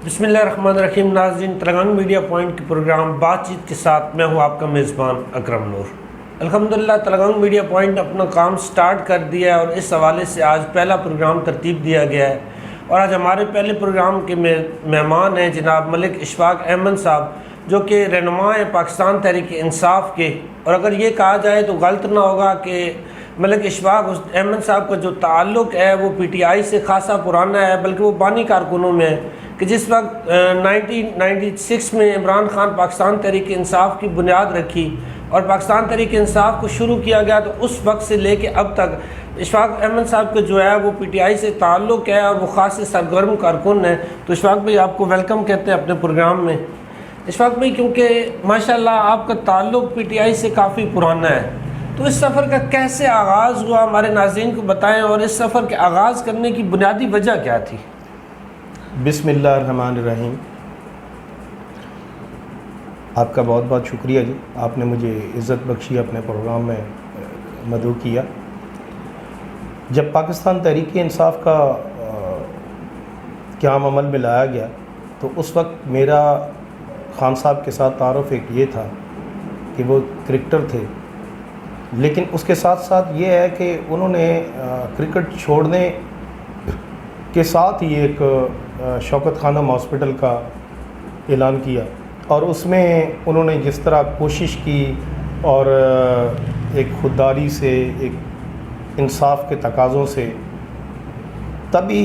بسم اللہ الرحمن الرحیم. ناظرین، تلنگانہ میڈیا پوائنٹ کے پروگرام بات چیت کے ساتھ میں ہوں آپ کا میزبان اکرم نور. الحمدللہ تلنگانہ میڈیا پوائنٹ نے اپنا کام سٹارٹ کر دیا ہے اور اس حوالے سے آج پہلا پروگرام ترتیب دیا گیا ہے. اور آج ہمارے پہلے پروگرام کے مہمان ہیں جناب ملک اشفاق احمد صاحب، جو کہ رہنما ہیں پاکستان تحریک انصاف کے. اور اگر یہ کہا جائے تو غلط نہ ہوگا کہ ملک اشفاق احمد صاحب کا جو تعلق ہے وہ پی ٹی آئی سے خاصا پرانا ہے، بلکہ وہ بانی کارکنوں میں ہے کہ جس وقت 1996 میں عمران خان پاکستان تحریک انصاف کی بنیاد رکھی اور پاکستان تحریک انصاف کو شروع کیا گیا، تو اس وقت سے لے کے اب تک اشفاق احمد صاحب کا جو ہے وہ پی ٹی آئی سے تعلق ہے اور وہ خاص سرگرم کارکن ہیں. تو اشفاق بھائی آپ کو ویلکم کہتے ہیں اپنے پروگرام میں. اشفاق بھائی، کیونکہ ماشاءاللہ آپ کا تعلق پی ٹی آئی سے کافی پرانا ہے، تو اس سفر کا کیسے آغاز ہوا ہمارے ناظرین کو بتائیں، اور اس سفر کے آغاز کرنے کی بنیادی وجہ کیا تھی؟ بسم اللہ الرحمن الرحیم. آپ کا بہت بہت شکریہ جی، آپ نے مجھے عزت بخشی، اپنے پروگرام میں مدعو کیا. جب پاکستان تحریک انصاف کا قیام عمل میں لایا گیا تو اس وقت میرا خان صاحب کے ساتھ تعارف ایک یہ تھا کہ وہ کرکٹر تھے، لیکن اس کے ساتھ ساتھ یہ ہے کہ انہوں نے کرکٹ چھوڑنے کے ساتھ ہی ایک شوکت خانم ہاسپٹل کا اعلان کیا، اور اس میں انہوں نے جس طرح کوشش کی اور ایک خودداری سے، ایک انصاف کے تقاضوں سے، تبھی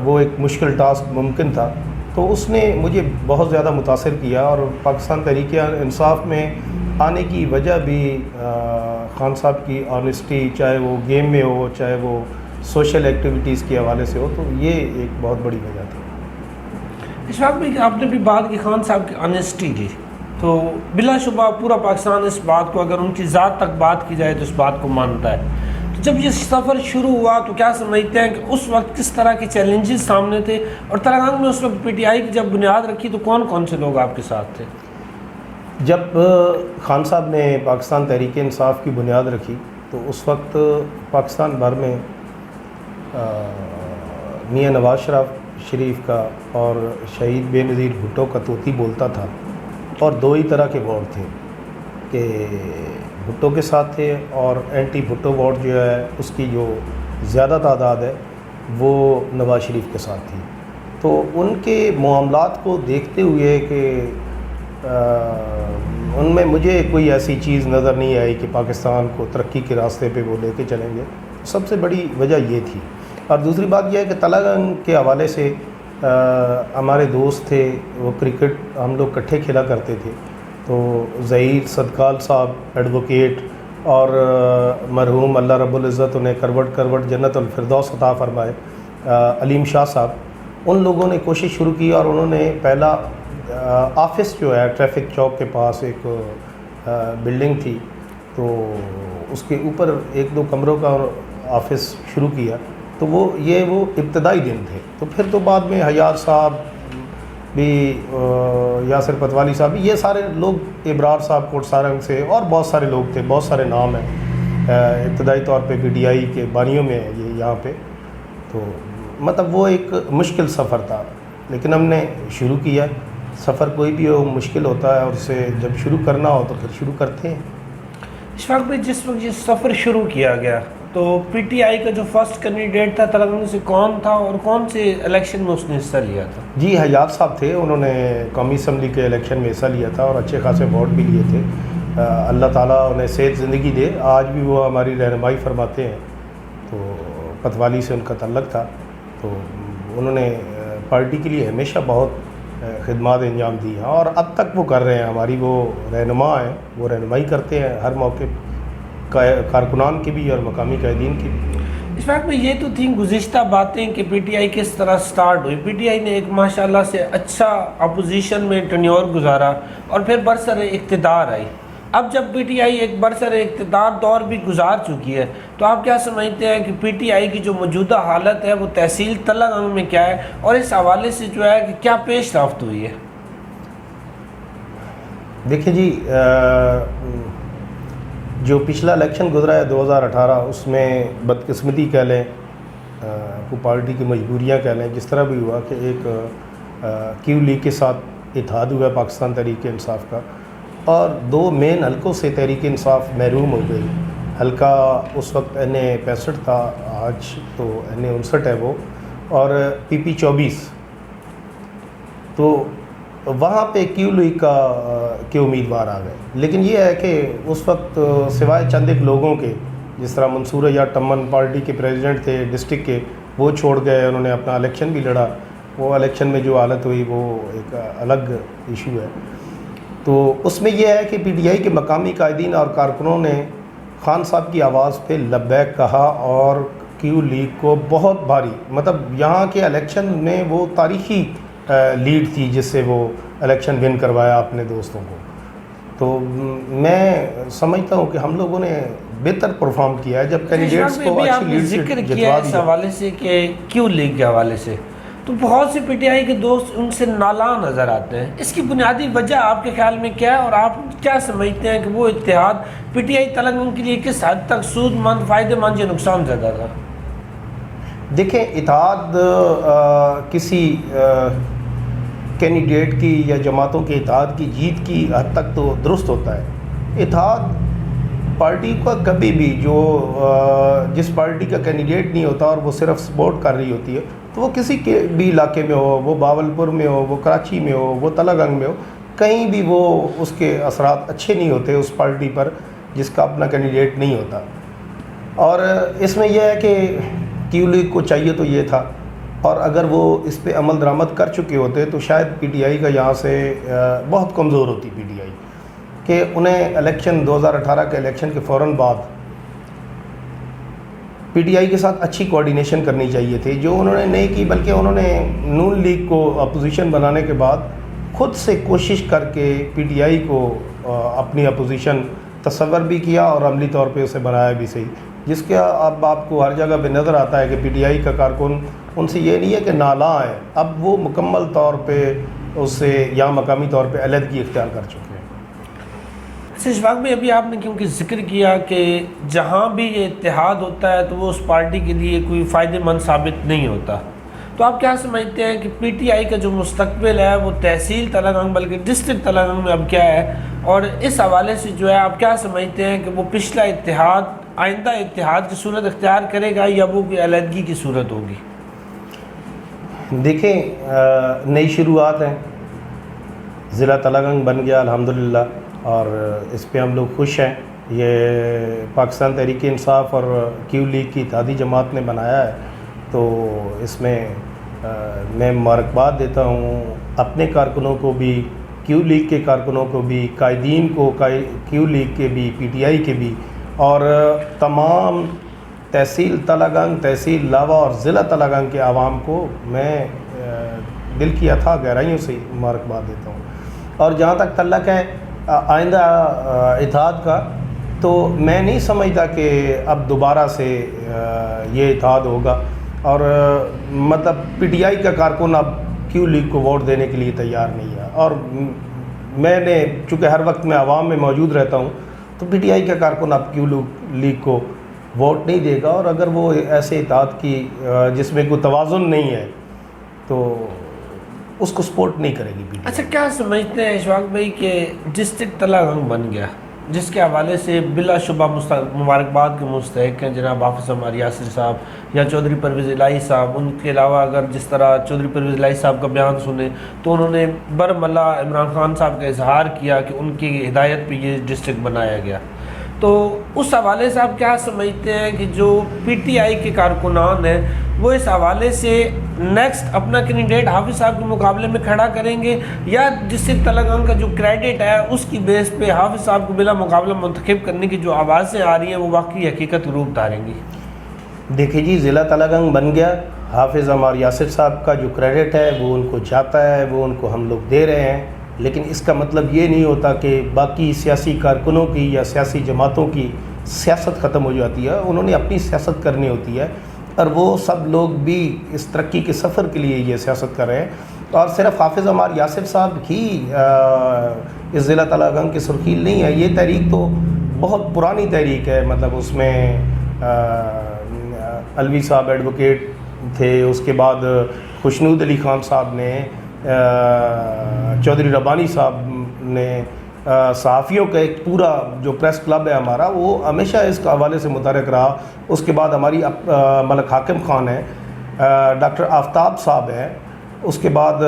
وہ ایک مشکل ٹاسک ممکن تھا. تو اس نے مجھے بہت زیادہ متاثر کیا، اور پاکستان تحریک انصاف میں آنے کی وجہ بھی خان صاحب کی آنیسٹی، چاہے وہ گیم میں ہو چاہے وہ سوشل ایکٹیویٹیز کے حوالے سے ہو، تو یہ ایک بہت بڑی وجہ تھی. اشفاق بھائی، آپ نے بھی بات کی خان صاحب کی آنیسٹی کی، تو بلا شبہ پورا پاکستان اس بات کو، اگر ان کی ذات تک بات کی جائے تو اس بات کو مانتا ہے. تو جب یہ سفر شروع ہوا تو کیا سمجھتے ہیں کہ اس وقت کس طرح کے چیلنجز سامنے تھے، اور تلنگانہ میں اس وقت پی ٹی آئی کی جب بنیاد رکھی تو کون کون سے لوگ آپ کے ساتھ تھے؟ جب خان صاحب نے پاکستان تحریک انصاف کی بنیاد رکھی تو اس وقت پاکستان بھر میں میاں نواز شریف کا اور شہید بے نظیر بھٹو کا طوطی بولتا تھا، اور دو ہی طرح کے ووٹ تھے کہ بھٹو کے ساتھ تھے، اور اینٹی بھٹو ووٹ جو ہے اس کی جو زیادہ تعداد ہے وہ نواز شریف کے ساتھ تھی. تو ان کے معاملات کو دیکھتے ہوئے کہ ان میں مجھے کوئی ایسی چیز نظر نہیں آئی کہ پاکستان کو ترقی کے راستے پہ وہ لے کے چلیں گے. سب سے بڑی وجہ یہ تھی. اور دوسری بات یہ ہے کہ تلنگانہ کے حوالے سے ہمارے دوست تھے، وہ کرکٹ ہم لوگ اکٹھے کھیلا کرتے تھے. تو ظہیر صدقال صاحب ایڈوکیٹ، اور مرحوم اللہ رب العزت انہیں کروٹ جنت الفردوس عطا فرمائے، علیم شاہ صاحب، ان لوگوں نے کوشش شروع کی، اور انہوں نے پہلا آفس جو ہے ٹریفک چوک کے پاس ایک بلڈنگ تھی، تو اس کے اوپر 1-2 کمروں کا آفس شروع کیا. تو وہ ابتدائی دن تھے. تو پھر تو بعد میں حیات صاحب بھی، یاسر پتوالی صاحب بھی، یہ سارے لوگ، ابرار صاحب کوٹ سارنگ سے، اور بہت سارے لوگ تھے، بہت سارے نام ہیں ابتدائی طور پہ پی ٹی آئی کے بانیوں میں ہیں یہ یہاں پہ. تو مطلب وہ ایک مشکل سفر تھا، لیکن ہم نے شروع کیا. سفر کوئی بھی ہو مشکل ہوتا ہے، اور اسے جب شروع کرنا ہو تو پھر شروع کرتے ہیں. اشفاق بھائی، جس وقت یہ سفر شروع کیا گیا تو پی ٹی آئی کا جو فرسٹ کینڈیڈیٹ تھا تلنگانہ سے کون تھا، اور کون سے الیکشن میں اس نے حصہ لیا تھا؟ جی، حیات صاحب تھے. انہوں نے قومی اسمبلی کے الیکشن میں حصہ لیا تھا، اور اچھے خاصے ووٹ بھی لیے تھے. اللہ تعالیٰ انہیں صحت زندگی دے، آج بھی وہ ہماری رہنمائی فرماتے ہیں. تو پتوالی سے ان کا تعلق تھا، تو انہوں نے پارٹی کے لیے ہمیشہ بہت خدمات انجام دی ہیں، اور اب تک وہ کر رہے ہیں. ہماری وہ رہنما ہیں، وہ رہنمائی کرتے ہیں ہر موقع، کارکنان کی بھی اور مقامی قائدین کی بھی. اس وقت میں یہ تو تھیں گزشتہ باتیں کہ پی ٹی آئی کس طرح سٹارٹ ہوئی. پی ٹی آئی نے ایک ماشاءاللہ سے اچھا اپوزیشن میں ٹینیور گزارا، اور پھر برسر اقتدار آئی. اب جب پی ٹی آئی ایک برسر اقتدار دور بھی گزار چکی ہے، تو آپ کیا سمجھتے ہیں کہ پی ٹی آئی کی جو موجودہ حالت ہے وہ تحصیل تلنگانہ میں کیا ہے، اور اس حوالے سے جو ہے کہ کیا پیش رفت ہوئی ہے؟ دیکھیں جی، جو پچھلا الیکشن گزرا ہے 2018، اس میں بدقسمتی کہہ لیں، کو پارٹی کی مجبوریاں کہہ لیں، جس طرح بھی ہوا کہ ایک کیو لیگ کے ساتھ اتحاد ہوا پاکستان تحریک انصاف کا، اور 2 مین حلقوں سے تحریک انصاف محروم ہو گئی۔ حلقہ اس وقت NA65 تھا، آج تو NA59 ہے وہ، اور PP 24، تو وہاں پہ کیو لیگ کے امیدوار آ گئے۔ لیکن یہ ہے کہ اس وقت سوائے چند ایک لوگوں کے، جس طرح منصور یا ٹمن پارٹی کے پریزیڈنٹ تھے ڈسٹرکٹ کے، وہ چھوڑ گئے، انہوں نے اپنا الیکشن بھی لڑا، وہ الیکشن میں جو حالت ہوئی وہ ایک الگ ایشو ہے۔ تو اس میں یہ ہے کہ PTI کے مقامی قائدین اور کارکنوں نے خان صاحب کی آواز پہ لبیک کہا، اور کیو لیگ کو بہت بھاری، مطلب یہاں کے الیکشن میں وہ تاریخی لیڈ تھی جس سے وہ الیکشن ون کروایا اپنے دوستوں کو۔ تو میں سمجھتا ہوں کہ ہم لوگوں نے بہتر پرفارم کیا ہے جب کینڈیڈیٹس کو اچھی لیڈ سے ذکر کیا جتوا اس دیا۔ حوالے سے کہ کیو لیگ کے حوالے سے تو بہت سے PTI کے دوست ان سے نالاں نظر آتے ہیں، اس کی بنیادی وجہ آپ کے خیال میں کیا ہے، اور آپ کیا سمجھتے ہیں کہ وہ اتحاد PTI تلنگانہ کے لیے کس حد تک سود مند، فائدہ مند یا نقصان زیادہ تھا؟ دیکھیں، اتحاد کسی کینڈیڈیٹ کی یا جماعتوں کے اتحاد کی جیت کی حد تک تو درست ہوتا ہے۔ اتحاد پارٹی کا کبھی بھی جس پارٹی کا کینڈیڈیٹ نہیں ہوتا اور وہ صرف سپورٹ کر رہی ہوتی ہے، تو وہ کسی کے بھی علاقے میں ہو، وہ باولپور میں ہو، وہ کراچی میں ہو، وہ تلنگانہ میں ہو، کہیں بھی وہ اس کے اثرات اچھے نہیں ہوتے اس پارٹی پر جس کا اپنا کینڈیڈیٹ نہیں ہوتا۔ اور اس میں یہ ہے کہ کیو لیگ کو چاہیے تو یہ تھا، اور اگر وہ اس پہ عمل درآمد کر چکے ہوتے تو شاید PTI کا یہاں سے بہت کمزور ہوتی PTI، کہ انہیں الیکشن 2018 کے الیکشن کے فوراً بعد PTI کے ساتھ اچھی کوارڈینیشن کرنی چاہیے تھی، جو انہوں نے نہیں کی، بلکہ انہوں نے نون لیگ کو اپوزیشن بنانے کے بعد خود سے کوشش کر کے PTI کو اپنی اپوزیشن تصور بھی کیا اور عملی طور پہ اسے بنایا بھی صحیح، جس کا اب آپ کو ہر جگہ پہ نظر آتا ہے کہ PTI کا کارکن ان سے یہ نہیں ہے کہ نالاں ہے، اب وہ مکمل طور پہ اس سے یا مقامی طور پہ علیحدگی اختیار کر چکے ہیں۔ اشفاق بھائی، ابھی آپ نے کیونکہ ذکر کیا کہ جہاں بھی یہ اتحاد ہوتا ہے تو وہ اس پارٹی کے لیے کوئی فائدہ مند ثابت نہیں ہوتا، تو آپ کیا سمجھتے ہیں کہ PTI کا جو مستقبل ہے وہ تحصیل تلنگانہ بلکہ ڈسٹرکٹ تلنگانہ میں اب کیا ہے، اور اس حوالے سے جو ہے آپ کیا سمجھتے ہیں کہ وہ پچھلا اتحاد آئندہ اتحاد کی صورت اختیار کرے گا یا وہ کوئی علیحدگی کی صورت ہوگی؟ دیکھیں، نئی شروعات ہیں، ضلع تلنگانہ بن گیا الحمدللہ، اور اس پہ ہم لوگ خوش ہیں۔ یہ پاکستان تحریک انصاف اور کیو لیگ کی اتحادی جماعت نے بنایا ہے، تو اس میں میں مبارکباد دیتا ہوں اپنے کارکنوں کو بھی، کیو لیگ کے کارکنوں کو بھی، قائدین کو کیو لیگ کے بھی، PTI کے بھی، اور تمام تحصیل تلنگانہ، تحصیل لاوا اور ضلع تلنگانہ کے عوام کو میں دل کی اتھاہ گہرائیوں سے مبارکباد دیتا ہوں۔ اور جہاں تک تعلق ہے آئندہ اتحاد کا، تو میں نہیں سمجھتا کہ اب دوبارہ سے یہ اتحاد ہوگا، اور مطلب PTI کا کارکن اب کیو لیگ کو ووٹ دینے کے لیے تیار نہیں ہے، اور میں نے چونکہ ہر وقت میں عوام میں موجود رہتا ہوں، تو PTI کا کارکن اب کیو لیگ کو ووٹ نہیں دے گا، اور اگر وہ ایسے اتحاد کی جس میں کوئی توازن نہیں ہے تو اس کو سپورٹ نہیں کرے گی PTI۔ اچھا، کیا سمجھتے ہیں اشفاق بھائی کہ ڈسٹرکٹ تلنگانہ بن گیا، جس کے حوالے سے بلا شبہ مبارکباد کے مستحق ہیں جناب حافظ عمار یاسر صاحب یا چودھری پرویز الہی صاحب؟ ان کے علاوہ اگر جس طرح چودھری پرویز الہی صاحب کا بیان سنیں تو انہوں نے برملا عمران خان صاحب کا اظہار کیا کہ ان کی ہدایت پہ یہ ڈسٹرکٹ بنایا گیا، تو اس حوالے سے آپ کیا سمجھتے ہیں کہ جو PTI کے کارکنان ہیں وہ اس حوالے سے نیکسٹ اپنا کینڈیڈیٹ حافظ صاحب کے مقابلے میں کھڑا کریں گے، یا جس سے تلنگانہ کا جو کریڈٹ ہے اس کی بیس پہ حافظ صاحب کو بلا مقابلہ منتخب کرنے کی جو آوازیں آ رہی ہیں وہ واقعی حقیقت روپ دھاریں گی؟ دیکھیے جی، ضلع تلنگانہ بن گیا، حافظ عمار یاسر صاحب کا جو کریڈٹ ہے وہ ان کو جاتا ہے، وہ ان کو ہم لوگ دے رہے ہیں، لیکن اس کا مطلب یہ نہیں ہوتا کہ باقی سیاسی کارکنوں کی یا سیاسی جماعتوں کی سیاست ختم ہو جاتی ہے۔ انہوں نے اپنی سیاست کرنی ہوتی ہے، اور وہ سب لوگ بھی اس ترقی کے سفر کے لیے یہ سیاست کر رہے ہیں، اور صرف حافظ عمار یاسر صاحب ہی اس ضلع تلنگانہ کے سرخیل نہیں ہے، یہ تحریک تو بہت پرانی تحریک ہے، مطلب اس میں الوی صاحب ایڈوکیٹ تھے، اس کے بعد خوشنود علی خان صاحب نے چودھری ربانی صاحب نے صحافیوں کا ایک پورا جو پریس کلب ہے ہمارا، وہ ہمیشہ اس حوالے سے متحرک رہا. اس کے بعد ہماری ملک حاکم خان ہے، ڈاکٹر آفتاب صاحب ہیں، اس کے بعد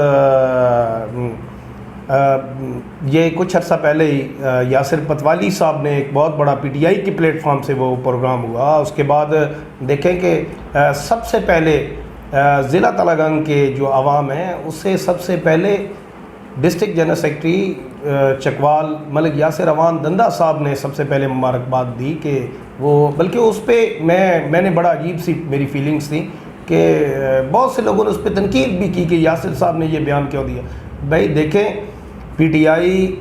یہ کچھ عرصہ پہلے ہی یاسر پتوالی صاحب نے ایک بہت بڑا پی ٹی آئی کی پلیٹ فارم سے وہ پروگرام ہوا. اس کے بعد دیکھیں کہ سب سے پہلے ضلع تلنگانگ کے جو عوام ہیں اس سے سب سے پہلے ڈسٹرکٹ جنرل سیکرٹری چکوال ملک یاسر اوان دندہ صاحب نے سب سے پہلے مبارکباد دی کہ وہ، بلکہ اس پہ میں نے بڑا عجیب سی میری فیلنگس تھیں کہ بہت سے لوگوں نے اس پہ تنقید بھی کی کہ یاسر صاحب نے یہ بیان کیوں دیا. بھائی دیکھیں، پی ٹی آئی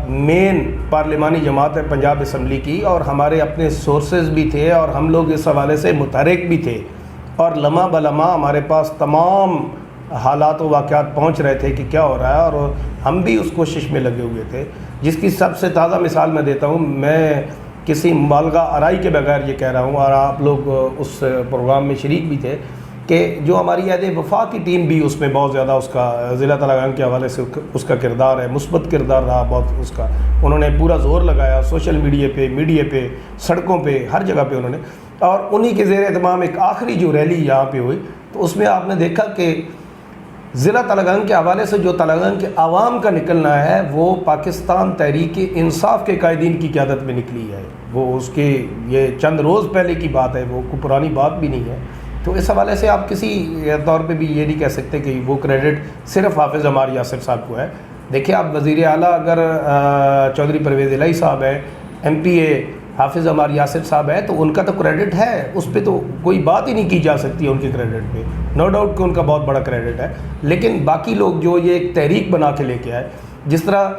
مین پارلیمانی جماعت ہے پنجاب اسمبلی کی، اور ہمارے اپنے سورسز بھی تھے اور ہم لوگ اس حوالے سے متحرک بھی تھے، اور لمحہ بلمحہ ہمارے پاس تمام حالات و واقعات پہنچ رہے تھے کہ کیا ہو رہا ہے، اور ہم بھی اس کوشش میں لگے ہوئے تھے. جس کی سب سے تازہ مثال میں دیتا ہوں، میں کسی مبالغہ آرائی کے بغیر یہ کہہ رہا ہوں، اور آپ لوگ اس پروگرام میں شریک بھی تھے، کہ جو ہماری عہد وفا کی ٹیم بھی اس میں بہت زیادہ اس کا ضلع تلنگانگ کے حوالے سے اس کا کردار ہے، مثبت کردار رہا بہت اس کا. انہوں نے پورا زور لگایا سوشل میڈیا پہ سڑکوں پہ ہر جگہ پہ انہوں نے، اور انہی کے زیر اہتمام ایک آخری جو ریلی یہاں پہ ہوئی، تو اس میں آپ نے دیکھا کہ ضلع تلنگانگ کے حوالے سے جو تلنگانگ کے عوام کا نکلنا ہے وہ پاکستان تحریک انصاف کے قائدین کی قیادت میں نکلی ہے. وہ اس کے یہ چند روز پہلے کی بات ہے، وہ کوئی پرانی بات بھی نہیں ہے. تو اس حوالے سے آپ کسی طور پہ بھی یہ نہیں کہہ سکتے کہ وہ کریڈٹ صرف حافظ عمار یاسر صاحب کو ہے. دیکھیں، آپ وزیر اعلیٰ اگر چودھری پرویز الہی صاحب ہے، ایم پی اے حافظ عمار یاسر صاحب ہے، تو ان کا تو کریڈٹ ہے، اس پہ تو کوئی بات ہی نہیں کی جا سکتی ان کے کریڈٹ پہ. نو ڈاؤٹ کہ ان کا بہت بڑا کریڈٹ ہے، لیکن باقی لوگ جو یہ ایک تحریک بنا کے لے کے آئے، جس طرح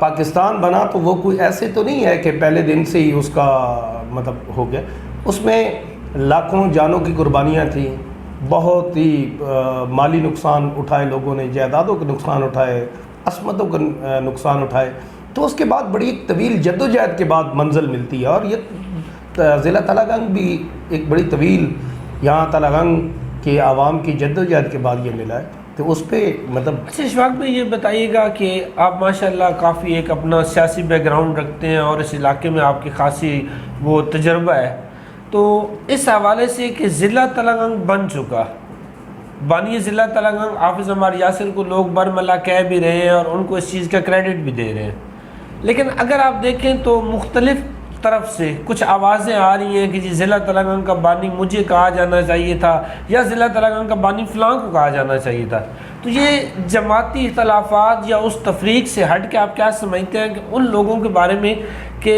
پاکستان بنا تو وہ کوئی ایسے تو نہیں ہے کہ پہلے دن سے ہی اس کا مطلب ہو گیا. اس میں لاکھوں جانوں کی قربانیاں تھیں، بہت ہی مالی نقصان اٹھائے لوگوں نے، جائیدادوں کے نقصان اٹھائے، عصمتوں کا نقصان اٹھائے. تو اس کے بعد بڑی ایک طویل جدوجہد کے بعد منزل ملتی ہے، اور یہ ضلع تلنگانگ بھی ایک بڑی طویل یہاں تلنگانگ کے عوام کی جدوجہد کے بعد یہ ملا ہے. تو اس پہ مطلب اچھا، اشفاق بھائی یہ بتائیے گا کہ آپ ماشاءاللہ کافی ایک اپنا سیاسی بیک گراؤنڈ رکھتے ہیں اور اس علاقے میں آپ کی خاصی وہ تجربہ ہے، تو اس حوالے سے کہ ضلع تلنگانگ بن چکا، بانی ضلع تلنگانگ حافظ عمار یاسر کو لوگ برملا کہہ بھی رہے ہیں اور ان کو اس چیز کا کریڈٹ بھی دے رہے ہیں، لیکن اگر آپ دیکھیں تو مختلف طرف سے کچھ آوازیں آ رہی ہیں کہ جی ضلع تلنگانگ کا بانی مجھے کہا جانا چاہیے تھا، یا ضلع تلنگانگ کا بانی فلاں کو کہا جانا چاہیے تھا. تو یہ جماعتی اختلافات یا اس تفریق سے ہٹ کے آپ کیا سمجھتے ہیں کہ ان لوگوں کے بارے میں کہ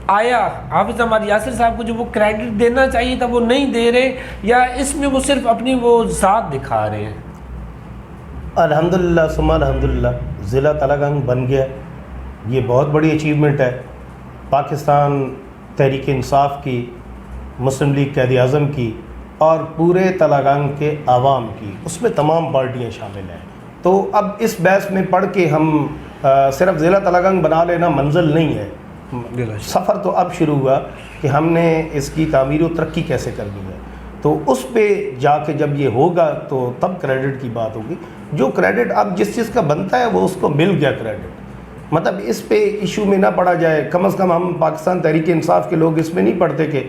آیا حافظ عمار یاسر صاحب کو جو وہ کریڈٹ دینا چاہیے تھا وہ نہیں دے رہے، یا اس میں وہ صرف اپنی وہ ذات دکھا رہے ہیں؟ الحمدللہ ثم الحمدللہ ضلع تلنگانگ بن گیا، یہ بہت بڑی اچیومنٹ ہے پاکستان تحریک انصاف کی، مسلم لیگ قائد اعظم کی، اور پورے تلنگانگ کے عوام کی. اس میں تمام پارٹیاں شامل ہیں. تو اب اس بحث میں پڑھ کے ہم صرف ضلع تلنگانگ بنا لینا منزل نہیں ہے. سفر تو اب شروع ہوا کہ ہم نے اس کی تعمیر و ترقی کیسے کرنی ہے. تو اس پہ جا کے جب یہ ہوگا تو تب کریڈٹ کی بات ہوگی. جو کریڈٹ اب جس چیز کا بنتا ہے وہ اس کو مل گیا کریڈٹ، مطلب اس پہ ایشو میں نہ پڑا جائے. کم از کم ہم پاکستان تحریک انصاف کے لوگ اس میں نہیں پڑھتے کہ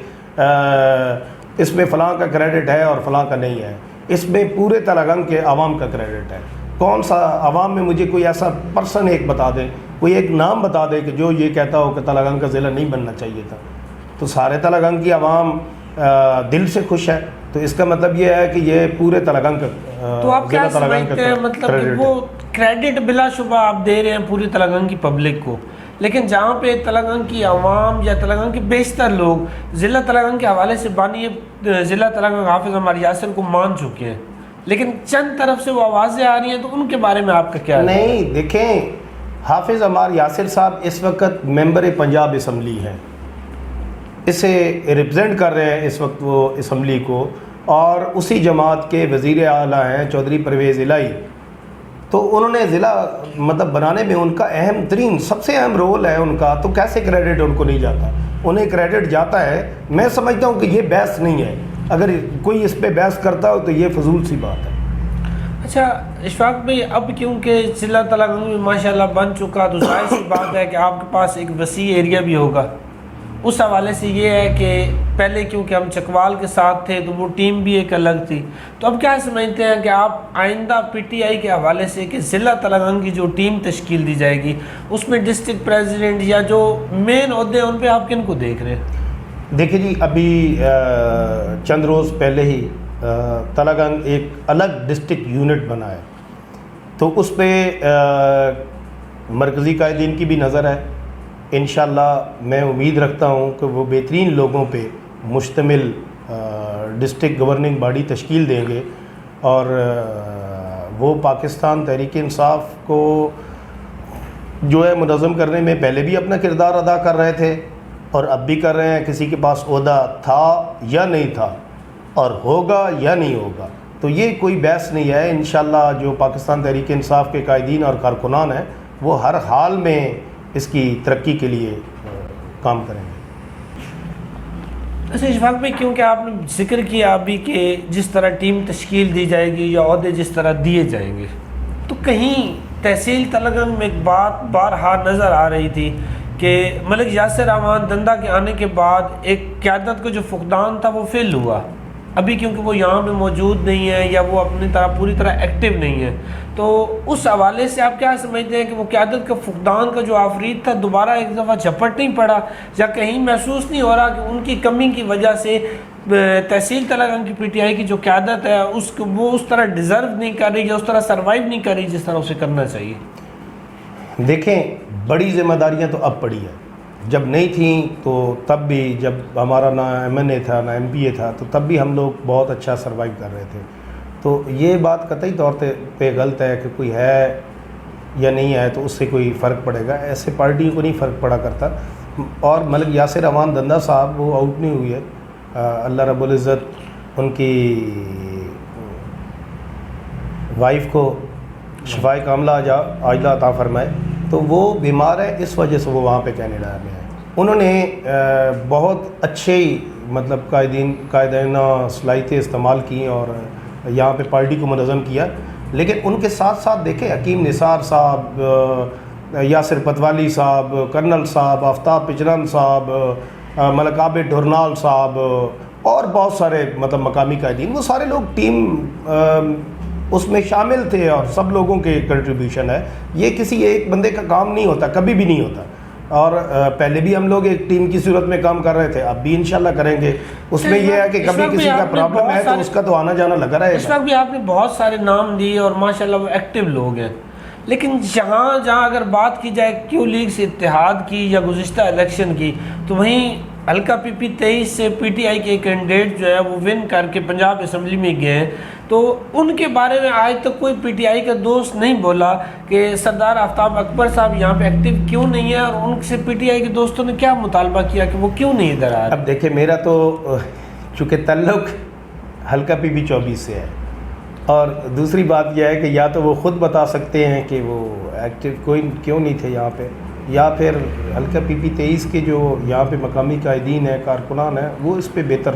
اس میں فلاں کا کریڈٹ ہے اور فلاں کا نہیں ہے. اس میں پورے تلنگانگ کے عوام کا کریڈٹ ہے. کون سا عوام میں مجھے کوئی ایسا پرسن ایک بتا دے، کوئی ایک نام بتا دے کہ جو یہ کہتا ہو کہ تلنگانگ کا ضلع نہیں بننا چاہیے تھا. تو سارے تلنگانگ کی عوام دل سے خوش ہے. تو اس کا مطلب یہ ہے کہ یہ پورے تلنگانگ کا تو آپ کیا سمجھتے ہیں مطلب کہ وہ کریڈٹ بلا شبہ آپ دے رہے ہیں پوری تلنگانگ کی پبلک کو، لیکن جہاں پہ تلنگانگ کی عوام یا تلنگانگ کے بیشتر لوگ ضلع تلنگانگ کے حوالے سے بانی ضلع تلنگانگ حافظ عمار یاسر کو مان چکے ہیں، لیکن چند طرف سے وہ آوازیں آ رہی ہیں، تو ان کے بارے میں آپ کا کیا ہے؟ نہیں دیکھیں، حافظ عمار یاسر صاحب اس وقت ممبر پنجاب اسمبلی ہیں، اسے ریپرزینٹ کر رہے ہیں اس وقت وہ اسمبلی کو، اور اسی جماعت کے وزیر اعلیٰ ہیں چودھری پرویز الہی. تو انہوں نے ضلع مطلب بنانے میں ان کا اہم ترین سب سے اہم رول ہے ان کا. تو کیسے کریڈٹ ان کو نہیں جاتا؟ انہیں کریڈٹ جاتا ہے. میں سمجھتا ہوں کہ یہ بحث نہیں ہے، اگر کوئی اس پہ بحث کرتا ہو تو یہ فضول سی بات ہے. اچھا اشفاق بھائی، اب کیونکہ ضلع تلنگانہ میں ماشاءاللہ بن چکا تو ظاہر سی بات ہے کہ آپ کے پاس ایک وسیع ایریا بھی ہوگا. اس حوالے سے یہ ہے کہ پہلے کیونکہ ہم چکوال کے ساتھ تھے تو وہ ٹیم بھی ایک الگ تھی، تو اب کیا سمجھتے ہیں کہ آپ آئندہ پی ٹی آئی کے حوالے سے کہ ضلع تلنگانہ کی جو ٹیم تشکیل دی جائے گی اس میں ڈسٹرکٹ پریزیڈنٹ یا جو مین عہدے ہیں ان پہ آپ کن کو دیکھ رہے ہیں؟ دیکھیں جی، ابھی چند روز پہلے ہی تلنگانہ ایک الگ ڈسٹرکٹ یونٹ بنا ہے، تو اس پہ مرکزی قائدین کی بھی نظر ہے. انشاءاللہ میں امید رکھتا ہوں کہ وہ بہترین لوگوں پہ مشتمل ڈسٹرکٹ گورننگ باڈی تشکیل دیں گے، اور وہ پاکستان تحریک انصاف کو جو ہے منظم کرنے میں پہلے بھی اپنا کردار ادا کر رہے تھے اور اب بھی کر رہے ہیں. کسی کے پاس عہدہ تھا یا نہیں تھا اور ہوگا یا نہیں ہوگا تو یہ کوئی بحث نہیں ہے. انشاءاللہ جو پاکستان تحریک انصاف کے قائدین اور کارکنان ہیں وہ ہر حال میں اس کی ترقی کے لیے کام کریں گے. اچھا اشفاق بھائی، کیونکہ آپ نے ذکر کیا ابھی کہ جس طرح ٹیم تشکیل دی جائے گی یا عہدے جس طرح دیے جائیں گے، تو کہیں تحصیل تلنگانہ میں ایک بات بارہا نظر آ رہی تھی کہ ملک یاسر امان دندہ کے آنے کے بعد ایک قیادت کا جو فقدان تھا وہ فیل ہوا. ابھی کیونکہ وہ یہاں پہ موجود نہیں ہے یا وہ اپنی طرح پوری طرح ایکٹیو نہیں ہے، تو اس حوالے سے آپ کیا سمجھتے ہیں کہ وہ قیادت کا فقدان کا جو آفرید تھا دوبارہ ایک دفعہ جھپٹ نہیں پڑا، یا کہیں محسوس نہیں ہو رہا کہ ان کی کمی کی وجہ سے تحصیل تلنگانہ کی پی ٹی آئی کی جو قیادت ہے وہ اس طرح ڈیزرو نہیں کر رہی یا اس طرح سروائیو نہیں کر رہی جس طرح اسے کرنا چاہیے؟ دیکھیں، بڑی ذمہ داریاں تو اب پڑی ہیں. جب نہیں تھیں تو تب بھی، جب ہمارا نہ ایم این اے تھا نہ ایم پی اے تھا تو تب بھی ہم لوگ بہت اچھا سروائیو کر رہے تھے. تو یہ بات قطعی طور پہ غلط ہے کہ کوئی ہے یا نہیں ہے تو اس سے کوئی فرق پڑے گا. ایسے پارٹیوں کو نہیں فرق پڑا کرتا. اور ملک یاسر امان دندہ صاحب وہ آؤٹ نہیں ہوئی ہے. اللہ رب العزت ان کی وائف کو شفائے کاملہ عاجلہ عطا فرمائے. تو وہ بیمار ہے، اس وجہ سے وہ وہاں پہ کینیڈا میں ہے. انہوں نے بہت اچھے مطلب قائدانہ صلاحیتیں استعمال کی اور یہاں پہ پارٹی کو منظم کیا. لیکن ان کے ساتھ ساتھ دیکھیں حکیم نثار صاحب، یاسر پتوالی صاحب، کرنل صاحب، آفتاب پچرن صاحب، ملک عابد ڈھورنال صاحب اور بہت سارے مطلب مقامی قائدین، وہ سارے لوگ ٹیم اس میں شامل تھے اور سب لوگوں کے کنٹریبیوشن ہے. یہ کسی ایک بندے کا کام نہیں ہوتا، کبھی بھی نہیں ہوتا. اور پہلے بھی ہم لوگ ایک ٹیم کی صورت میں کام کر رہے تھے، اب بھی انشاءاللہ کریں گے. اس میں یہ ہے کہ کبھی کسی کا پرابلم ہے تو اس کا تو آنا جانا لگا رہے گا. اس وقت بھی آپ نے بہت سارے نام دیے اور ماشاءاللہ وہ ایکٹیو لوگ ہیں، لیکن جہاں اگر بات کی جائے کیو لیگ سے اتحاد کی یا گزشتہ الیکشن کی، تو وہیں حلقہ پی پی 23 سے پی ٹی آئی کے کینڈیڈیٹ جو ہے وہ ون کر کے پنجاب اسمبلی میں گئے ہیں. تو ان کے بارے میں آج تک کوئی پی ٹی آئی کا دوست نہیں بولا کہ سردار آفتاب اکبر صاحب یہاں پہ ایکٹیو کیوں نہیں ہے، اور ان سے پی ٹی آئی کے دوستوں نے کیا مطالبہ کیا کہ وہ کیوں نہیں ادھر آ رہے. اب دیکھیں، میرا تو چونکہ تعلق حلقہ پی پی 24 سے ہے، اور دوسری بات یہ ہے کہ یا تو وہ خود بتا سکتے ہیں کہ وہ ایکٹیو کوئی کیوں نہیں تھے یہاں پہ، یا پھر حلقہ پی پی 23 کے جو یہاں پہ مقامی قائدین ہیں، کارکنان ہیں، وہ اس پہ بہتر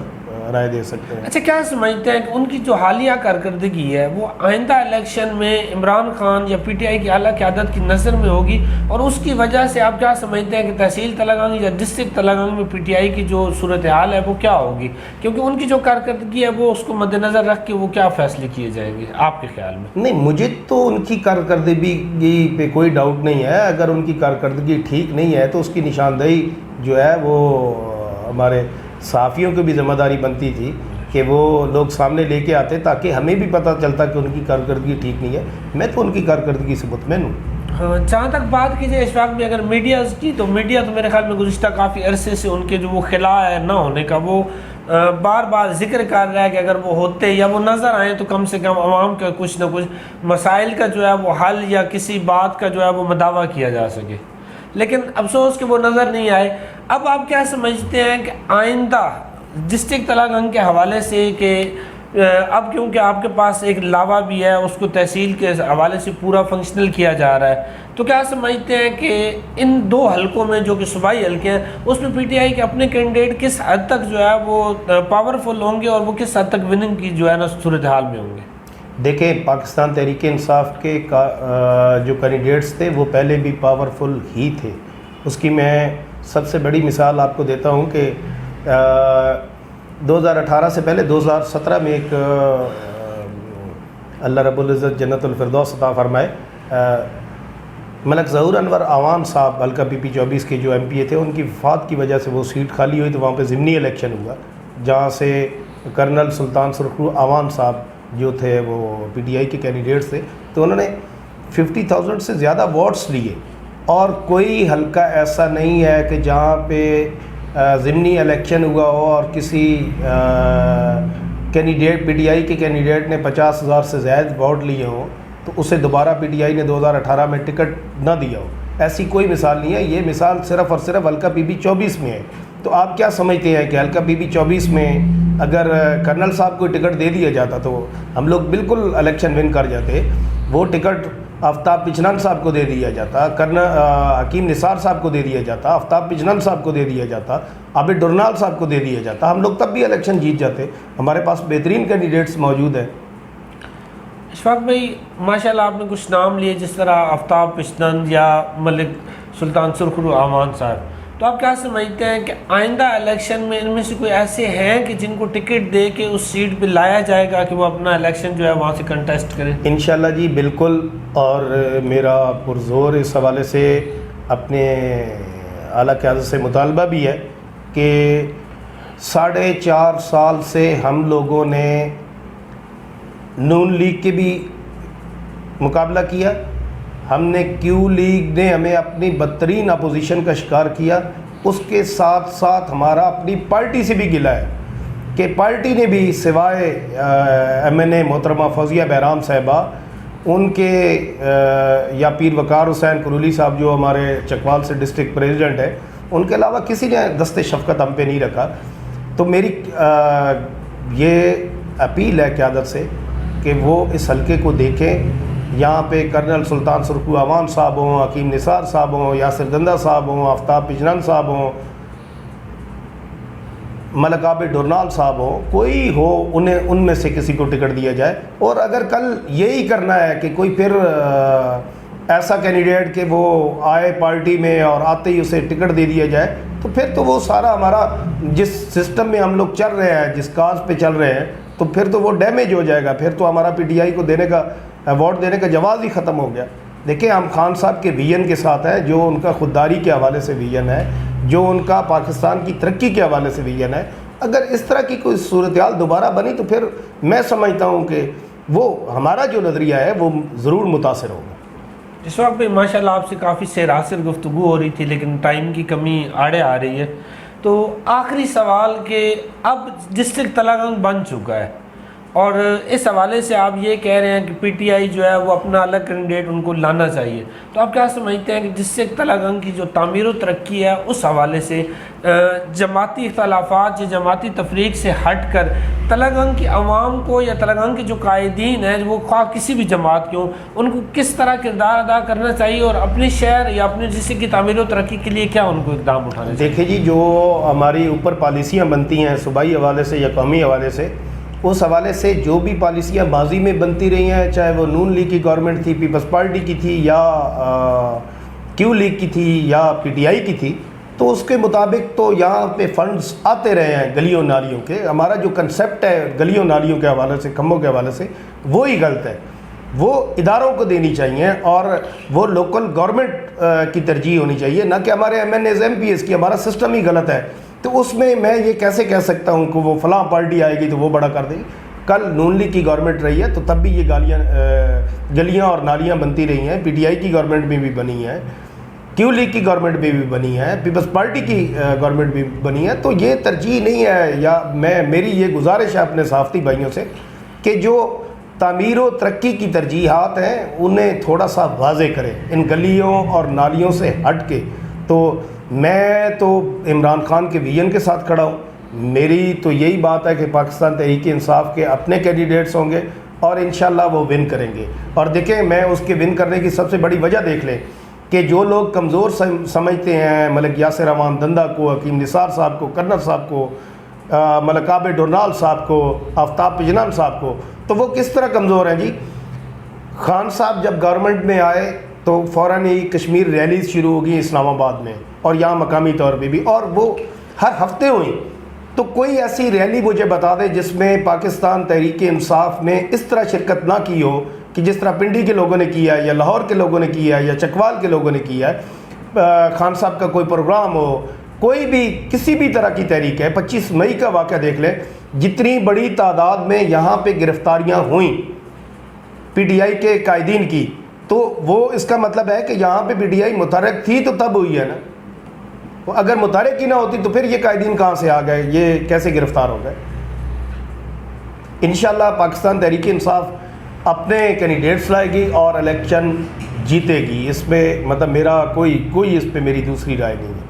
رائے دے سکتے ہیں. اچھا، کیا سمجھتے ہیں کہ ان کی جو حالیہ کارکردگی ہے وہ آئندہ الیکشن میں عمران خان یا پی ٹی آئی کی اعلیٰ قیادت کی نظر میں ہوگی، اور اس کی وجہ سے آپ کیا سمجھتے ہیں کہ تحصیل تلنگانہ یا ڈسٹرکٹ تلنگانہ میں پی ٹی آئی کی جو صورتحال ہے وہ کیا ہوگی؟ کیونکہ ان کی جو کارکردگی ہے وہ اس کو مد نظر رکھ کے وہ کیا فیصلے کیے جائیں گے آپ کے خیال میں؟ نہیں، مجھے تو ان کی کارکردگی پہ کوئی ڈاؤٹ نہیں ہے. اگر ان کی کارکردگی ٹھیک نہیں ہے تو اس کی نشاندہی جو ہے وہ ہمارے صحافیوں کی بھی ذمہ داری بنتی تھی کہ وہ لوگ سامنے لے کے آتے تاکہ ہمیں بھی پتہ چلتا کہ ان کی کارکردگی ٹھیک نہیں ہے. میں تو ان کی کارکردگی سے مطمئن ہوں. ہاں، جہاں تک بات کی جائے اس وقت میں اگر میڈیاز کی، تو میڈیا تو میرے خیال میں گزشتہ کافی عرصے سے ان کے جو وہ خلا ہے نہ ہونے کا وہ بار بار ذکر کر رہا ہے کہ اگر وہ ہوتے یا وہ نظر آئیں تو کم سے کم عوام کا کچھ نہ کچھ مسائل کا جو ہے وہ حل یا کسی بات کا جو ہے وہ مداوع کیا جا سکے. لیکن افسوس کہ وہ نظر نہیں آئے. اب آپ کیا سمجھتے ہیں کہ آئندہ ڈسٹرکٹ تلنگانہ کے حوالے سے کہ اب کیونکہ آپ کے پاس ایک لاوا بھی ہے، اس کو تحصیل کے حوالے سے پورا فنکشنل کیا جا رہا ہے، تو کیا سمجھتے ہیں کہ ان دو حلقوں میں جو کہ صوبائی حلقے ہیں اس میں پی ٹی آئی کے اپنے کینڈیڈیٹ کس حد تک جو ہے وہ پاورفل ہوں گے اور وہ کس حد تک وننگ کی جو ہے نا صورتحال میں ہوں گے؟ دیکھیں پاکستان تحریک انصاف کے جو کینڈیڈیٹس تھے وہ پہلے بھی پاورفل ہی تھے. اس کی میں سب سے بڑی مثال آپ کو دیتا ہوں کہ 2018 سے پہلے 2017 میں ایک اللہ رب العزت جنت الفردوس عطا فرمائے ملک ظہور انور اعوان صاحب حلقہ پی پی 24 کے جو ایم پی اے تھے، ان کی وفات کی وجہ سے وہ سیٹ خالی ہوئی تو وہاں پہ ضمنی الیکشن ہوا، جہاں سے کرنل سلطان سرخرو اعوان صاحب جو تھے وہ پی ٹی آئی کے کینڈیڈیٹس تھے، تو انہوں نے 50,000 سے زیادہ ووٹس لیے. اور کوئی حلقہ ایسا نہیں ہے کہ جہاں پہ ضمنی الیکشن ہوا ہو اور کسی کینڈیڈیٹ پی ٹی آئی کے کینڈیڈیٹ نے 50,000 سے زائد ووٹ لیے ہوں تو اسے دوبارہ پی ٹی آئی نے 2018 میں ٹکٹ نہ دیا ہو. ایسی کوئی مثال نہیں ہے. یہ مثال صرف اور صرف حلقہ پی پی 24 میں ہے. تو آپ کیا سمجھتے ہیں کہ حلقہ پی پی 24 میں اگر کرنل صاحب کو ٹکٹ دے دیا جاتا تو ہم لوگ بالکل الیکشن ون کر جاتے؟ وہ ٹکٹ آفتاب پچنن صاحب کو دے دیا جاتا، حکیم نثار صاحب کو دے دیا جاتا، آفتاب پچنن صاحب کو دے دیا جاتا، عابد ڈرنال صاحب کو دے دیا جاتا، ہم لوگ تب بھی الیکشن جیت جاتے. ہمارے پاس بہترین کینڈیڈیٹس موجود ہیں. اشفاق بھائی ماشاءاللہ آپ نے کچھ نام لیے جس طرح آفتاب پچنن یا ملک سلطان سرخرو اعوان صاحب، تو آپ کیا سمجھتے ہیں کہ آئندہ الیکشن میں ان میں سے کوئی ایسے ہیں کہ جن کو ٹکٹ دے کے اس سیٹ پہ لایا جائے گا کہ وہ اپنا الیکشن جو ہے وہاں سے کنٹیسٹ کریں؟ انشاءاللہ جی بالکل. اور میرا پرزور اس حوالے سے اپنے اعلیٰ قیادت سے مطالبہ بھی ہے کہ 4.5 سال سے ہم لوگوں نے نون لیگ کے بھی مقابلہ کیا، ہم نے کیو لیگ نے ہمیں اپنی بدترین اپوزیشن کا شکار کیا، اس کے ساتھ ساتھ ہمارا اپنی پارٹی سے بھی گلہ ہے کہ پارٹی نے بھی سوائے ایم این اے محترمہ فوزیہ بہرام صاحبہ ان کے یا پیر وقار حسین قرولی صاحب جو ہمارے چکوال سے ڈسٹرکٹ پریزیڈنٹ ہے، ان کے علاوہ کسی نے دست شفقت ہم پہ نہیں رکھا. تو میری یہ اپیل ہے قیادت سے کہ وہ اس حلقے کو دیکھیں. یہاں پہ کرنل سلطان سرخرو اعوان صاحب ہوں، حکیم نثار صاحب ہوں، یاسر دندہ صاحب ہوں، آفتاب پچنن صاحب ہوں، ملک عابد ڈرنال صاحب ہوں، کوئی ہو انہیں ان میں سے کسی کو ٹکٹ دیا جائے. اور اگر کل یہی کرنا ہے کہ کوئی پھر ایسا کینڈیڈیٹ کہ وہ آئے پارٹی میں اور آتے ہی اسے ٹکٹ دے دیا جائے تو پھر تو وہ سارا ہمارا جس سسٹم میں ہم لوگ چل رہے ہیں، جس کاز پہ چل رہے ہیں، تو پھر تو وہ ڈیمیج ہو جائے گا. پھر تو ہمارا پی ٹی آئی کو دینے کا ووٹ دینے کا جواز ہی ختم ہو گیا. دیکھیں ہم خان صاحب کے ویژن کے ساتھ ہیں، جو ان کا خودداری کے حوالے سے ویژن ہے، جو ان کا پاکستان کی ترقی کے حوالے سے ویژن ہے. اگر اس طرح کی کوئی صورتحال دوبارہ بنی تو پھر میں سمجھتا ہوں کہ وہ ہمارا جو نظریہ ہے وہ ضرور متاثر ہوگا. اس وقت بھی ماشاءاللہ آپ سے کافی سیر گفتگو ہو رہی تھی لیکن ٹائم کی کمی آڑے آ رہی ہے. تو آخری سوال کہ اب ڈسٹرکٹ تلہ گنگ بن چکا ہے اور اس حوالے سے آپ یہ کہہ رہے ہیں کہ پی ٹی آئی جو ہے وہ اپنا الگ کینڈیڈیٹ ان کو لانا چاہیے، تو آپ کیا سمجھتے ہیں کہ ڈسٹرکٹ تلہ گنگ کی جو تعمیر و ترقی ہے اس حوالے سے جماعتی اختلافات یا جماعتی تفریق سے ہٹ کر تلہ گنگ کی عوام کو یا تلہ گنگ کے جو قائدین ہیں وہ خواہ کسی بھی جماعت کے ہوں، ان کو کس طرح کردار ادا کرنا چاہیے اور اپنے شہر یا اپنے ڈسٹرکٹ کی تعمیر و ترقی کے لیے کیا ان کو اقدام اٹھانے چاہیے؟ دیکھیں جی، جو ہماری اوپر پالیسیاں بنتی ہیں صوبائی حوالے سے یا قومی حوالے سے، اس حوالے سے جو بھی پالیسیاں ماضی میں بنتی رہی ہیں، چاہے وہ نون لیگ کی گورنمنٹ تھی، پیپلز پارٹی کی تھی یا کیو لیگ کی تھی یا پی ٹی آئی کی تھی، تو اس کے مطابق تو یہاں پہ فنڈز آتے رہے ہیں گلیوں نالیوں کے. ہمارا جو کنسیپٹ ہے گلیوں نالیوں کے حوالے سے، کھمبوں کے حوالے سے، وہی غلط ہے. وہ اداروں کو دینی چاہیے اور وہ لوکل گورنمنٹ کی ترجیح ہونی چاہیے، نہ کہ ہمارے M N As M P S کی. ہمارا سسٹم ہی غلط ہے. تو اس میں یہ کیسے کہہ سکتا ہوں کہ وہ فلاں پارٹی آئے گی تو وہ بڑا کر دے گی. کل نون لیگ کی گورنمنٹ رہی ہے تو تب بھی یہ گلیاں اور نالیاں بنتی رہی ہیں. پی ٹی آئی کی گورنمنٹ میں بھی بنی ہے، کیو لیگ کی گورنمنٹ میں بھی بنی ہے، پیپلز پارٹی کی گورنمنٹ بھی بنی ہے. تو یہ ترجیح نہیں ہے. یا میری یہ گزارش ہے اپنے صحافتی بھائیوں سے کہ جو تعمیر و ترقی کی ترجیحات ہیں انہیں تھوڑا سا واضح کریں ان گلیوں اور نالیوں سے ہٹ کے. تو میں تو عمران خان کے ویژن کے ساتھ کھڑا ہوں. میری تو یہی بات ہے کہ پاکستان تحریک انصاف کے اپنے کینڈیڈیٹس ہوں گے اور انشاءاللہ وہ ون کریں گے. اور دیکھیں، میں اس کے ون کرنے کی سب سے بڑی وجہ دیکھ لیں کہ جو لوگ کمزور سمجھتے ہیں ملک یاسر اعوان دندہ کو، حکیم نثار صاحب کو، کرنل صاحب کو، ملک عابد ڈورنال صاحب کو، آفتاب پجنان صاحب کو، تو وہ کس طرح کمزور ہیں جی؟ خان صاحب جب گورنمنٹ میں آئے تو فوراً ہی کشمیر ریلیز شروع ہو گئی اسلام آباد میں اور یہاں مقامی طور پہ بھی، اور وہ ہر ہفتے ہوئیں. تو کوئی ایسی ریلی مجھے بتا دے جس میں پاکستان تحریک انصاف نے اس طرح شرکت نہ کی ہو کہ جس طرح پنڈی کے لوگوں نے کیا ہے یا لاہور کے لوگوں نے کیا ہے یا چکوال کے لوگوں نے کیا ہے. خان صاحب کا کوئی پروگرام ہو، کوئی بھی کسی بھی طرح کی تحریک ہے. 25 مئی کا واقعہ دیکھ لیں، جتنی بڑی تعداد میں یہاں پہ گرفتاریاں ہوئیں پی ٹی آئی کے قائدین کی، تو وہ اس کا مطلب ہے کہ یہاں پہ پی ٹی آئی متحرک تھی تو تب ہوئی ہے نا. اگر متحرک ہی نہ ہوتی تو پھر یہ قائدین کہاں سے آ گئے، یہ کیسے گرفتار ہو گئے؟ انشاءاللہ پاکستان تحریک انصاف اپنے کینڈیڈیٹس لائے گی اور الیکشن جیتے گی. اس پہ مطلب میرا کوئی اس پہ میری دوسری رائے نہیں ہے.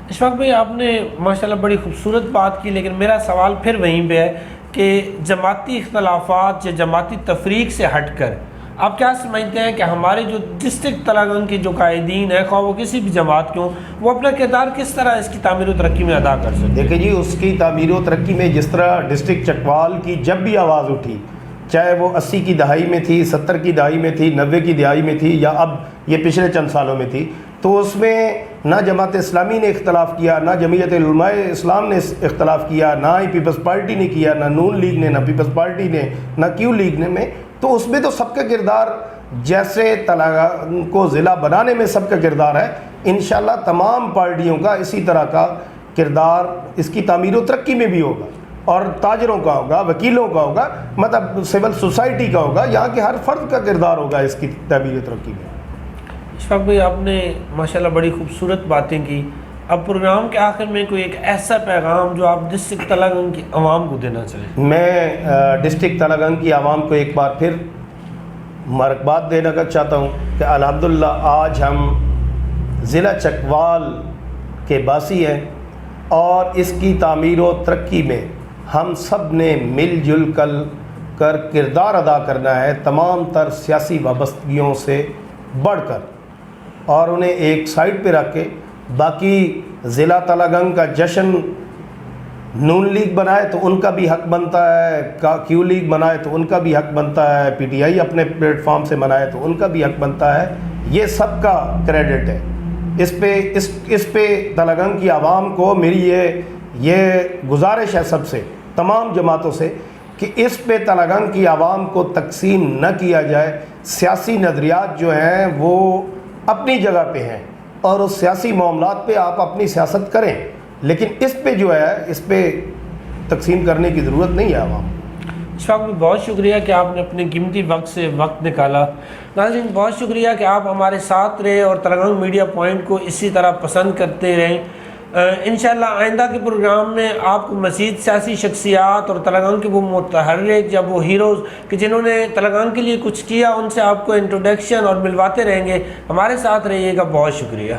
اشفاق بھائی، آپ نے ماشاءاللہ بڑی خوبصورت بات کی، لیکن میرا سوال پھر وہیں پہ ہے کہ جماعتی اختلافات یا جماعتی تفریق سے ہٹ کر آپ کیا سمجھتے ہیں کہ ہمارے جو ڈسٹرکٹ تلنگانہ کے جو قائدین ہیں، خواہ وہ کسی بھی جماعت کے ہوں، وہ اپنا کردار کس طرح اس کی تعمیر و ترقی میں ادا کر سکتے ہیں؟ دیکھیں جی، اس کی تعمیر و ترقی میں جس طرح ڈسٹرکٹ چکوال کی جب بھی آواز اٹھی، چاہے وہ 80 کی دہائی میں تھی، 70 کی دہائی میں تھی، 90 کی دہائی میں تھی، یا اب یہ پچھلے چند سالوں میں تھی، تو اس میں نہ جماعت اسلامی نے اختلاف کیا، نہ جمعیت علماء اسلام نے اختلاف کیا، نہ ہی پیپلز پارٹی نے کیا، نہ نون لیگ نے، نہ پیپلز پارٹی نے، نہ کیو لیگ نے. تو اس میں تو سب کا کردار، جیسے تلنگانہ کو ضلع بنانے میں سب کا کردار ہے، انشاءاللہ تمام پارٹیوں کا اسی طرح کا کردار اس کی تعمیر و ترقی میں بھی ہوگا، اور تاجروں کا ہوگا، وکیلوں کا ہوگا، مطلب سول سوسائٹی کا ہوگا، یہاں کے ہر فرد کا کردار ہوگا اس کی تعمیر و ترقی میں. اشفاق بھائی، آپ نے ماشاءاللہ بڑی خوبصورت باتیں کی. اب پروگرام کے آخر میں کوئی ایک ایسا پیغام جو آپ ڈسٹرکٹ تلنگانہ کی عوام کو دینا چاہیں؟ میں ڈسٹرکٹ تلنگانہ کی عوام کو ایک بار پھر مبارکباد دینا چاہتا ہوں کہ الحمدللہ آج ہم ضلع چکوال کے باسی ہیں، اور اس کی تعمیر و ترقی میں ہم سب نے مل جل کر کردار ادا کرنا ہے، تمام تر سیاسی وابستگیوں سے بڑھ کر، اور انہیں ایک سائڈ پہ رکھ کے باقی ضلع تلنگانہ کا جشن نون لیگ بنائے تو ان کا بھی حق بنتا ہے، کیو لیگ بنائے تو ان کا بھی حق بنتا ہے، پی ٹی آئی اپنے پلیٹ فارم سے بنائے تو ان کا بھی حق بنتا ہے. یہ سب کا کریڈٹ ہے. اس پہ تلنگانہ کی عوام کو میری یہ گزارش ہے سب سے، تمام جماعتوں سے، کہ اس پہ تلنگانہ کی عوام کو تقسیم نہ کیا جائے. سیاسی نظریات جو ہیں وہ اپنی جگہ پہ ہیں، اور اس سیاسی معاملات پہ آپ اپنی سیاست کریں، لیکن اس پہ جو ہے اس پہ تقسیم کرنے کی ضرورت نہیں ہے عوام. اشفاق بھی بہت شکریہ کہ آپ نے اپنے قیمتی وقت سے وقت نکالا. ناظرین بہت شکریہ کہ آپ ہمارے ساتھ رہے اور تلنگانہ میڈیا پوائنٹ کو اسی طرح پسند کرتے رہیں. انشاءاللہ آئندہ کے پروگرام میں آپ کو مزید سیاسی شخصیات اور تلنگانہ کے وہ متحرک یا وہ ہیروز کہ جنہوں نے تلنگانہ کے لیے کچھ کیا، ان سے آپ کو انٹروڈکشن اور ملواتے رہیں گے. ہمارے ساتھ رہیے گا. بہت شکریہ.